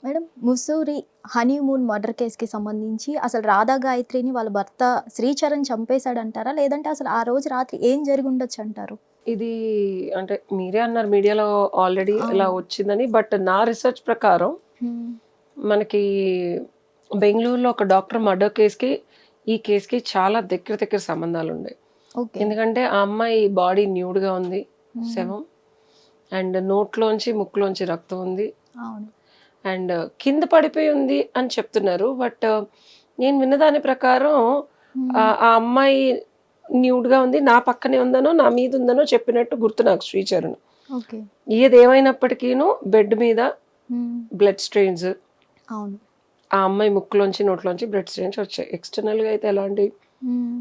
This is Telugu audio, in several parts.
మేడం, ముసూరి హనీమూన్ మర్డర్ కేస్‌కి సంబంధించి అసలు రాధా గాయత్రిని వాళ్ళ భర్త శ్రీచరణ్ చంపేసాడంటారా? లేదంటే అసలు ఆ రోజు రాత్రి ఏం జరిగుండొచ్చంటారు? ఇది అంటే మీరే అన్నారు మీడియాలో ఆల్రెడీ ఇలా అవును. వచ్చిందని. బట్ నా రీసెర్చ్ ప్రకారం హ్మ్. మనకి బెంగుళూరులో ఒక డాక్టర్ మర్డర్ కేస్‌కి, ఈ కేస్‌కి చాలా దగ్గర దగ్గర సంబంధాలు ఉన్నాయి. ఓకే. ఎందుకంటే ఆ అమ్మాయి బాడీ న్యూడ్‌గా ఉంది, శవం. అండ్ నోట్లోంచి ముక్కులోంచి రక్తం ఉంది. అవును. అండ్ కింద పడిపోయి ఉంది అని చెప్తున్నారు. బట్ నేను విన్న దాని ప్రకారం ఆ అమ్మాయి న్యూడ్గా ఉంది, నా పక్కనే ఉందనో నా మీద ఉందనో చెప్పినట్టు గుర్తు నాకు శ్రీచరణ్. ఓకే. ఏదేమైనప్పటికీను బెడ్ మీద హ్మ్. బ్లడ్ స్ట్రెయిన్స్, అవును. ఆ అమ్మాయి ముక్కులోంచి నోట్లోంచి బ్లడ్ స్ట్రెయిన్స్ వచ్చాయి. ఎక్స్టర్నల్గా అయితే ఎలాంటి హ్మ్.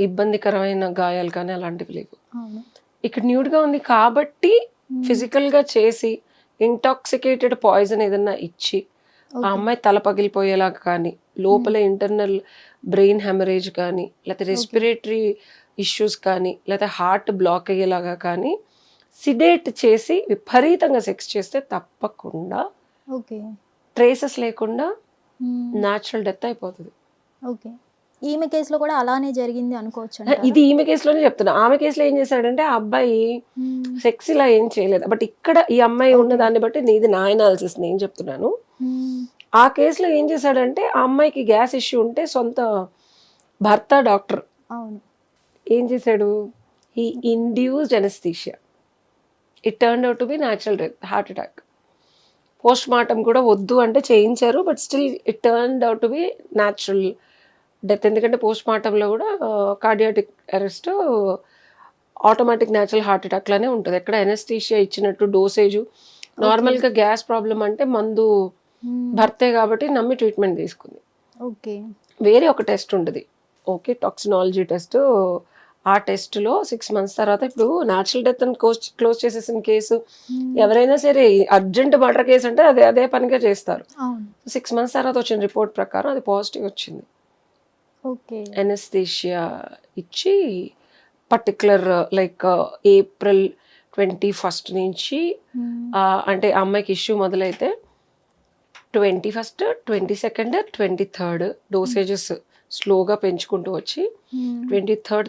ఇబ్బందికరమైన గాయాలు కానీ అలాంటివి లేవు. అవును. ఇక్కడ న్యూడ్గా ఉంది కాబట్టి ఫిజికల్గా చేసి ఇంటాక్సికేటెడ్ పాయిజన్ ఏదన్నా ఇచ్చి ఆ ఓకే. అమ్మాయి తల పగిలిపోయేలాగా కానీ, లోపల ఇంటర్నల్ బ్రెయిన్ హెమరేజ్ కానీ, లేకపోతే రెస్పిరేటరీ ఇష్యూస్ కానీ, లేకపోతే హార్ట్ బ్లాక్ అయ్యేలాగా కానీ సిడేట్ చేసి విపరీతంగా సెక్స్ చేస్తే తప్పకుండా ఓకే. ట్రేసెస్ లేకుండా హ్మ్. న్యాచురల్ డెత్ అయిపోతుంది. ఓకే. ఈమె కేస్‌లో కూడా అలానే జరిగింది అనుకోవచ్చంటారా? ఇది ఈమె కేసులోనే చెప్తున్నా. ఆమె కేసులో ఏం చేశాడంటే ఆ అబ్బాయి హ్మ్. సెక్స్ ఇలా ఏం చేయలేదు. బట్ ఇక్కడ ఈ అమ్మాయి ఉన్న దాన్ని బట్టి నీది నా అనాలిసిస్ నేను చెప్తున్నాను. హ్మ్. ఆ కేసులో ఏం చేశాడంటే ఆ అమ్మాయికి గ్యాస్ ఇష్యూ ఉంటే సొంత భర్త డాక్టర్ అవును. ఏం చేశాడు, ఈ induced anaesthesia. It turn out to be natural death, heart attack. Post mortem కూడా వద్దు అంటే చేయించారు. But still it turn out to be natural death. ఎందుకంటే పోస్ట్ మార్టంలో కూడా cardiac arrest automatic natural heart attack లానే ఉంటుంది. ఎక్కడ ఎనస్థీషియా ఇచ్చినట్టు డోసేజు నార్మల్గా గ్యాస్ ప్రాబ్లం అంటే మందు భర్తే కాబట్టి నమ్మి ట్రీట్మెంట్ తీసుకుంది. ఓకే. వేరే ఒక టెస్ట్ ఉంటుంది, ఓకే, టాక్సినాలజీ టెస్ట్. ఆ టెస్ట్లో 6 months తర్వాత ఇప్పుడు న్యాచురల్ డెత్ అని క్లోజ్ చేసేసిన కేసు ఎవరైనా సరే అర్జెంట్ మర్డర్ కేసు అంటే అదే అదే పనిగా చేస్తారు. అవును. 6 months తర్వాత వచ్చిన రిపోర్ట్ ప్రకారం అది పాజిటివ్ వచ్చింది. ఓకే. ఎనస్థీషియా ఇచ్చి పర్టికులర్ లైక్ April 21st నుంచి అంటే అమ్మాయికి ఇష్యూ మొదలైతే 21st, 22nd, 23rd డోసేజెస్ స్లోగా పెంచుకుంటూ వచ్చి 23rd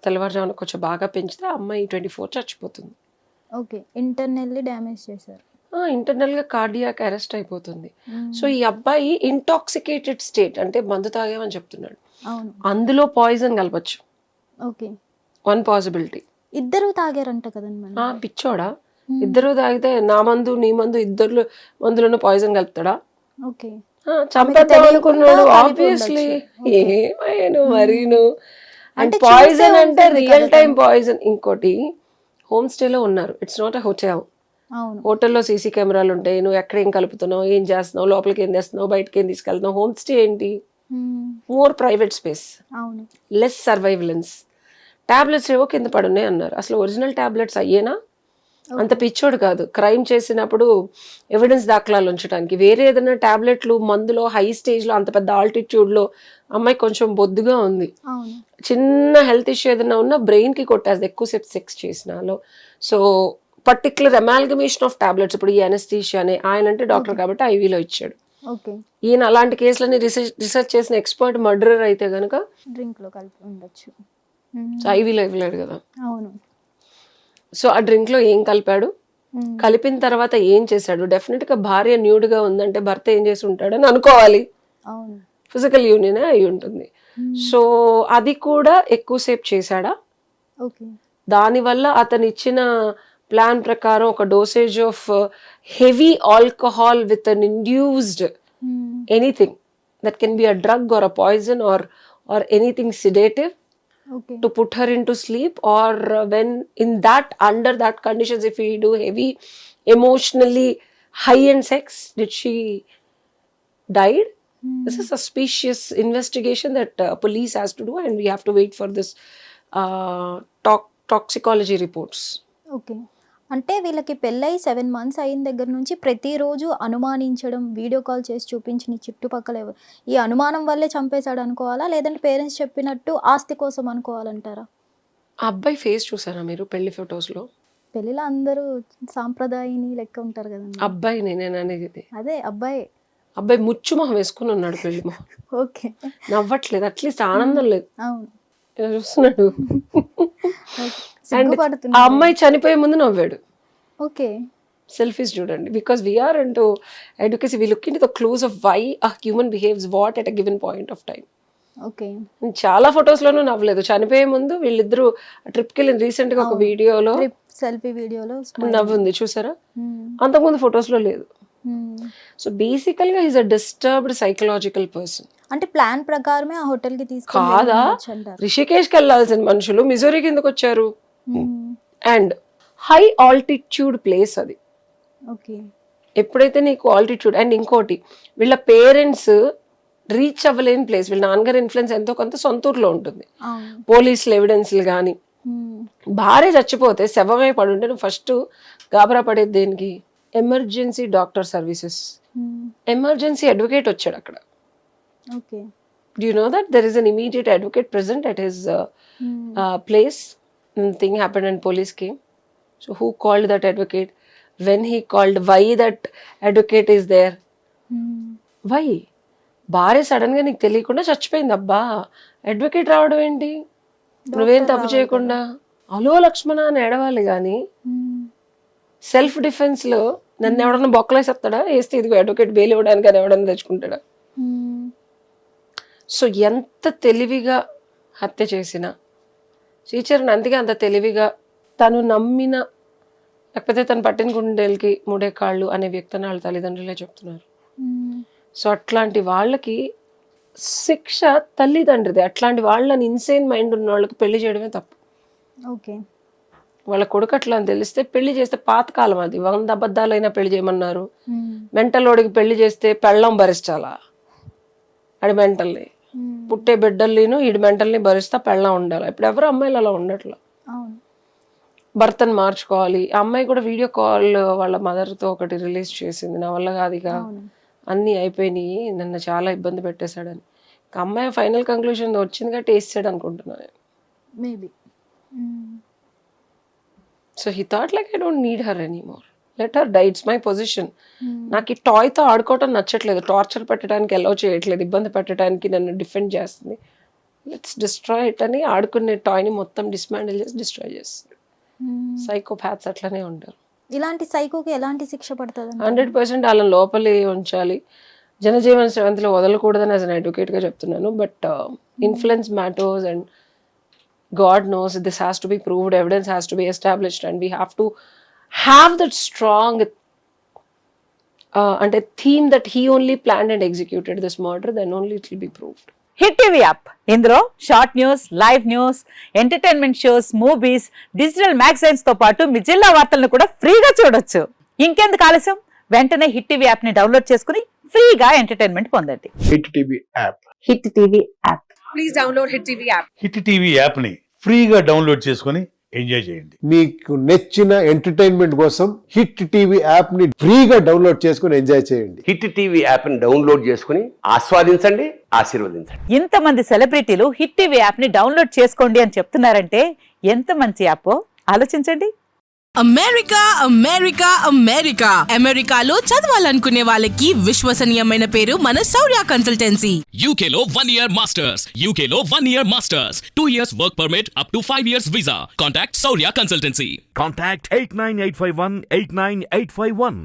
తెల్లవారుజామున కొంచెం బాగా పెంచితే ఆ అమ్మాయి 24 చచ్చిపోతుంది. ఓకే. ఇంటర్నల్లీ డ్యామేజ్ చేశారు. ఇంటర్నల్గా కార్డియాక్ అరెస్ట్ అయిపోతుంది. సో ఈ అబ్బాయి ఇంటాక్సికేటెడ్ స్టేట్ అంటే మందు తాగామని చెప్తున్నాడు, అవును. అందులో పాయిజన్ కలపచ్చు. ఓకే. One possibility. ఇద్దరు తాగారంట కదండి మేడం. పిచ్చోడా, ఇద్దరు తాగితే నా మందు నీ మందు ఇద్దరు మందులను పాయిజన్ కలుపుతాడా? ఓకే. చంపేద్దాం అనుకున్నాడు ఆబ్వియస్లీ. ఏమయ్యాను మరీను. అండ్ అంటే పాయిజన్ చూసే అంటే ఉంటుంది రియల్ కదా టైం పాయిజన్. ఇంకోటి హోమ్ స్టేలో ఉన్నారు, ఇట్స్ నాట్ అ హోటల్. అవును. హోటల్లో సీసీ కెమెరాలు ఉంటాయి, నువ్వు ఎక్కడ ఏం కలుపుతున్నావు, ఏం చేస్తున్నావు, లోపలికి ఏం తెస్తున్నావు, బయటకి ఏం తీసుకెళ్తున్నావు. హోమ్ స్టే ఏంటి, మోర్ ప్రైవేట్ స్పేస్, అవును. Less surveillance. టాబ్లెట్స్ ఏవో కింద పడున్నాయి అన్నారు, అసలు ఒరిజినల్ టాబ్లెట్స్ అయ్యేనా? అంత పిచ్చోడు కాదు. క్రైమ్ చేసినప్పుడు ఎవిడెన్స్ దాఖలాలు ఉంచడానికి వేరే ఏదైనా టాబ్లెట్లు మందులో హై స్టేజ్లో అంత పెద్ద ఆల్టిట్యూడ్లో అమ్మాయి కొంచెం బొద్దుగా ఉంది, అవును. చిన్న హెల్త్ ఇష్యూ ఏదైనా ఉన్నా బ్రెయిన్కి కొట్టేది ఎక్కువసేపు సెక్స్ చేసినాలో. So particular amalgamation of tablets. ఇప్పుడు ఈ అనస్థీషియా అనే ఆయన అంటే డాక్టర్ కాబట్టి ఐవీలో ఇచ్చాడు. ఓకే. ఈయన అలాంటి కేసులని రీసెర్చ్ చేసిన ఎక్స్పర్ట్ మర్డరర్ అయితే కనుక డ్రింక్లో కలిపి ఉండొచ్చు. ఐవీలో ఇవ్వలేడు కదా. అవును. సో ఆ డ్రింక్లో ఏం కలిపాడు, కలిపిన తర్వాత ఏం చేశాడు? డెఫినెట్గా భార్య న్యూడ్గా ఉందంటే భర్త ఏం చేసి ఉంటాడని అనుకోవాలి. అవును. ఫిజికల్ యూనియనే అయి ఉంటుంది. సో అది కూడా ఎక్కువసేపు చేశాడా? ఓకే. దానివల్ల అతను ఇచ్చిన ప్లాన్ ప్రకారం ఒక dosage of heavy alcohol with an induced anything that can be a drug or a poison or anything sedative okay. to put her into sleep, or when in that under that conditions if we do heavy emotionally high end sex, did she died? This is a suspicious investigation that police has to do, and we have to wait for this toxicology reports. Okay. అంటే వీళ్ళకి పెళ్ళై 7 months అయిన దగ్గర నుంచి ప్రతిరోజు అనుమానించడం, వీడియో కాల్ చేసి చూపించి నీ చుట్టుపక్కల ఈ అనుమానం వల్లే చంపేశాడు అనుకోవాలా? లేదంటే పేరెంట్స్ చెప్పినట్టు ఆస్తి కోసం అనుకోవాలంటారా? ఆ అబ్బాయి ఫేస్ చూసారా మీరు పెళ్లి ఫొటోస్లో? పెళ్ళిలో అందరూ సాంప్రదాయని లెక్క ఉంటారు కదండి. అబ్బాయిని నేను అనేది. అదే అబ్బాయి. అబ్బాయి ముచ్చు మొహం వేసుకుని ఉన్నాడు, పెళ్లి మొహం. ఓకే. నవ్వట్లేదు, అట్లీస్ట్ ఆనందం లేదు. అవును. ఇలా చూస్తున్నాడు. అండ్ సిగ్గుపడుతున్నా. ఆ అమ్మాయి చనిపోయే ముందు నవ్వాడు. ఓకే. సెల్ఫీస్ చూడండి, because we are into education, we look into the clues of why a human behaves what at a given point of time. Okay. చాలా ఫొటోస్ లోనూ నవ్వలేదు. చనిపోయే ముందు వీళ్ళిద్దరు ట్రిప్కి వెళ్ళిన రీసెంట్ గా ఒక వీడియోలో సెల్ఫీ వీడియోలో నవ్వు ఉంది చూసారా, అంతకుముందు ఫొటోస్ లో లేదు. సో బేసికల్ గా is a disturbed psychological person. అంటే ప్లాన్ ప్రకారమే ఆ హోటల్ కి కాదా, రిషికేష్ కి వెళ్ళాల్సిన మనుషులు మిజోరీ కిందకు వచ్చారు. అండ్ హై ఆల్టిట్యూడ్ ప్లేస్ అది. ఓకే. ఎప్పుడైతే నీకు ఆల్టిట్యూడ్, అండ్ ఇంకోటి వీళ్ళ పేరెంట్స్ రీచ్ అవ్వలేని ప్లేస్, వీళ్ళ నాన్నగారి ఇన్ఫ్లుయెన్స్ ఎంతో కొంత సొంతూరులో ఉంటుంది. పోలీసులు ఎవిడెన్స్లు కానీ, భార్య చచ్చిపోతే శవమే పడుంటే నువ్వు ఫస్ట్ గాబరా పడేది దేనికి? Emergency doctor services, emergency advocate వచ్చాడు అక్కడ. Okay. Do you know that there is an immediate advocate present at his place? And the thing happened and police came. So who called that advocate? When he called, why that advocate is there? Why? భార్య సడన్ గా నీకు తెలియకుండా చచ్చిపోయింది, అబ్బా అడ్వకేట్ రావడం ఏంటి? నువ్వేం తప్పు చేయకుండా అలో లక్ష్మణ అని ఏడవాలి కానీ సెల్ఫ్ డిఫెన్స్ లో నన్ను ఎవడన్నా బొక్కలేసేస్తాడా? వేస్తే ఇదిగో అడ్వకేట్ బెయిల్ ఇవ్వడానికి అని ఎవడన్నా తెచ్చుకుంటాడా? సో ఎంత తెలివిగా హత్య చేసిన శ్రీచరణ్, అందుకే అంత తెలివిగా తను నమ్మిన, లేకపోతే తను పట్టిన గుండెలకి మూడే కాళ్ళు అనే వ్యక్తిని వాళ్ళ తల్లిదండ్రులే చెప్తున్నారు. సో అట్లాంటి వాళ్ళకి శిక్ష తల్లిదండ్రిది. అట్లాంటి వాళ్ళని ఇన్సేన్ మైండ్ ఉన్న వాళ్ళకి పెళ్లి చేయడమే తప్పు. ఓకే. వాళ్ళ కొడుకు అట్లా అని తెలిస్తే పెళ్లి చేస్తే పాతకాలం అది. 100 అబద్ధాలైనా పెళ్లి చేయమన్నారు. మెంటల్ ఓడికి పెళ్లి చేస్తే పెళ్ళం భరించాలా? అది మెంటల్ని పుట్టే బిడ్డల్ని ఈడు మెంటల్ని భరిస్తా పెళ్ళం ఉండాలి. ఇప్పుడు ఎవరు అమ్మాయిలు అలా ఉండట్లా, భర్తను మార్చుకోవాలి. ఆ అమ్మాయి కూడా వీడియో కాల్ వాళ్ళ మదర్తో ఒకటి రిలీజ్ చేసింది, నా వల్ల కాదుగా అన్నీ అయిపోయినాయి, నన్ను చాలా ఇబ్బంది పెట్టేశాడని. అమ్మాయి ఫైనల్ కంక్లూజన్ వచ్చింది కాబట్టి వేసాడు అనుకుంటున్నాను maybe. So he thought like I don't need her anymore, let her die, it's my position. నాకు ఈ టాయ్తో ఆడుకోవటం నచ్చట్లేదు, టార్చర్ పెట్టడానికి అలౌ చేయట్లేదు, ఇబ్బంది పెట్టడానికి నన్ను డిఫెండ్ చేస్తుంది, లెట్స్ డిస్ట్రాయ్ ఇట్ అని ఆడుకునే టాయ్ని మొత్తం డిస్మాండిల్ చేసి డిస్ట్రాయ్ చేస్తుంది. సైకోపాత్స్ అట్లనే ఉంటారు. ఇలాంటి సైకోకి ఎలాంటి శిక్ష పడుతుంది? 100% వాళ్ళని లోపలే ఉంచాలి, జనజీవన స్రవంతిలో వదలకూడదని యాజ్ అన్ అడ్వకేట్గా చెప్తున్నాను. But influence matters and God knows this has to be proved, evidence has to be established, and we have to have that strong and a theme that he only planned and executed this murder, then only it will be proved. Hit TV app, ఇందులో short news, live news, entertainment shows, movies, digital magazines తో పాటు మీ జిల్లా వార్తలను కూడా ఫ్రీగా చూడొచ్చు. ఇంకెందుకు ఆలస్యం, వెంటనే హిట్ టీవీ యాప్ ని డౌన్లోడ్ చేసుకుని ఫ్రీగా ఎంటర్టైన్మెంట్ పొందండి. Hit TV app, hit TV app, please download hit TV app. Hit TV app ని ఫ్రీగా డౌన్లోడ్ చేసుకొని ఎంజాయ్ చేయండి. మీకు నచ్చిన ఎంటర్టైన్మెంట్ కోసం హిట్ టీవీ యాప్ ని ఫ్రీగా డౌన్లోడ్ చేసుకొని ఎంజాయ్ చేయండి. హిట్ టీవీ యాప్ ని డౌన్లోడ్ చేసుకుని ఆస్వాదించండి, ఆశీర్వదించండి. ఇంతమంది సెలబ్రిటీలు హిట్ టీవీ యాప్ ని డౌన్లోడ్ చేసుకోండి అని చెప్తున్నారంటే ఎంత మంచి యాప్ ఆలోచించండి. అమెరికా అమెరికా అమెరికా అమెరికాలో చదవాలనుకునే వాళ్ళకి విశ్వసనీయమైన పేరు మన శౌర్య కన్సల్టెన్సీ. UK లో 1 year masters, UK లో 1 year masters, 2 years work permit up to 5 years visa. Contact Saurya Consultancy. Contact 89851 89851.